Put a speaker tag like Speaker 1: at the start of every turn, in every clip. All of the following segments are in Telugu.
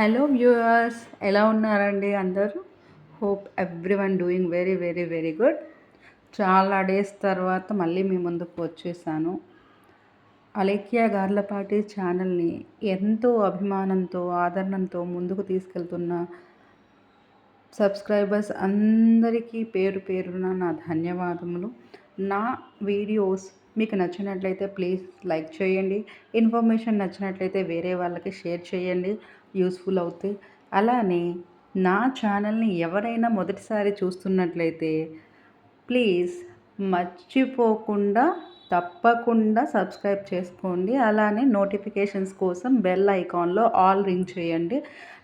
Speaker 1: హలో వ్యూవర్స్, ఎలా ఉన్నారండి అందరూ? Hope everyone doing very very very good. చాలా డేస్ తర్వాత మళ్ళీ మీ ముందుకు వచ్చేసాను. అలేఖ్య గార్లపాటి ఛానల్ని ఎంతో అభిమానంతో ఆదరణతో ముందుకు తీసుకెళ్తున్న సబ్స్క్రైబర్స్ అందరికీ పేరు పేరున నా ధన్యవాదములు. నా వీడియోస్ మీకు నచ్చినట్లయితే ప్లీజ్ లైక్ చేయండి. ఇన్ఫర్మేషన్ నచ్చినట్లయితే వేరే వాళ్ళకి షేర్ చేయండి, యూస్ఫుల్ అవుతాయి. అలానే నా ఛానల్ని ఎవరైనా మొదటిసారి చూస్తున్నట్లయితే ప్లీజ్ మర్చిపోకుండా తప్పకుండా సబ్స్క్రైబ్ చేసుకోండి. అలానే నోటిఫికేషన్స్ కోసం బెల్ ఐకాన్లో ఆల్ రింగ్ చేయండి.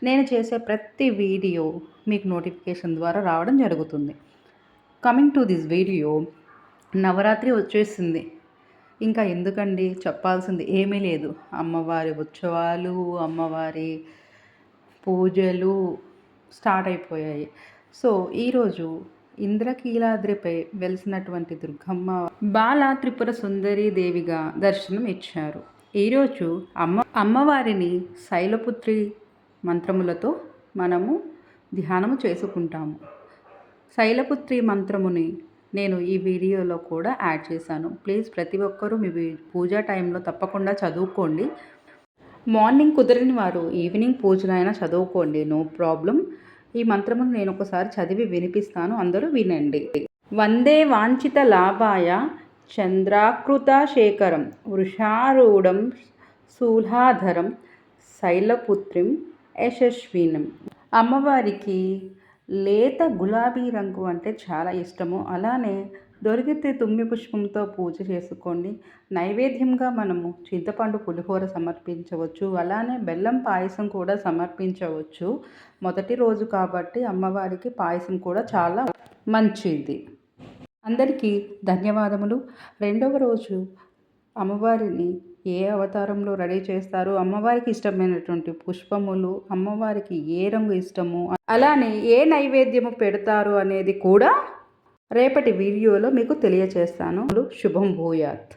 Speaker 1: నేను చేసే ప్రతి వీడియో మీకు నోటిఫికేషన్ ద్వారా రావడం జరుగుతుంది. Coming to this video, Navratri వచ్చేసింది. ఇంకా ఎందుకండి, చెప్పాల్సింది ఏమీ లేదు. అమ్మవారి ఉత్సవాలు, అమ్మవారి పూజలు స్టార్ట్ అయిపోయాయి. సో ఈరోజు ఇంద్రకీలాద్రిపై వెలిసినటువంటి దుర్గమ్మ బాల త్రిపుర సుందరి దేవిగా దర్శనం ఇచ్చారు. ఈరోజు అమ్మవారిని శైలపుత్రి మంత్రములతో మనము ధ్యానము చేసుకుంటాము. శైలపుత్రి మంత్రముని నేను ఈ వీడియోలో కూడా యాడ్ చేశాను. ప్లీజ్ ప్రతి ఒక్కరూ మీ పూజా టైంలో తప్పకుండా చదువుకోండి. మార్నింగ్ కుదరని వారు ఈవినింగ్ పూజలైనా చదువుకోండి, నో ప్రాబ్లం. ఈ మంత్రమును నేను ఒకసారి చదివి వినిపిస్తాను, అందరూ వినండి. వందే వాంఛిత లాభాయ చంద్రాకృత శేఖరం వృషారూఢం శూలాధరం శైలపుత్రిం యశస్వినం. అమ్మవారికి లేత గులాబీ రంగు అంటే చాలా ఇష్టము. అలానే దొరికితే తుమ్మి పుష్పంతో పూజ చేసుకోండి. నైవేద్యంగా మనము చింతపండు పులిహోర సమర్పించవచ్చు. అలానే బెల్లం పాయసం కూడా సమర్పించవచ్చు. మొదటి రోజు కాబట్టి అమ్మవారికి పాయసం కూడా చాలా మంచిది. అందరికీ ధన్యవాదములు. రెండవ రోజు అమ్మవారిని ఏ అవతారంలో రెడీ చేస్తారు, అమ్మవారికి ఇష్టమైనటువంటి పుష్పములు, అమ్మవారికి ఏ రంగు ఇష్టము, అలానే ఏ నైవేద్యము పెడతారు అనేది కూడా రేపటి వీడియోలో మీకు తెలియచేస్తాను. శుభం భూయాత్.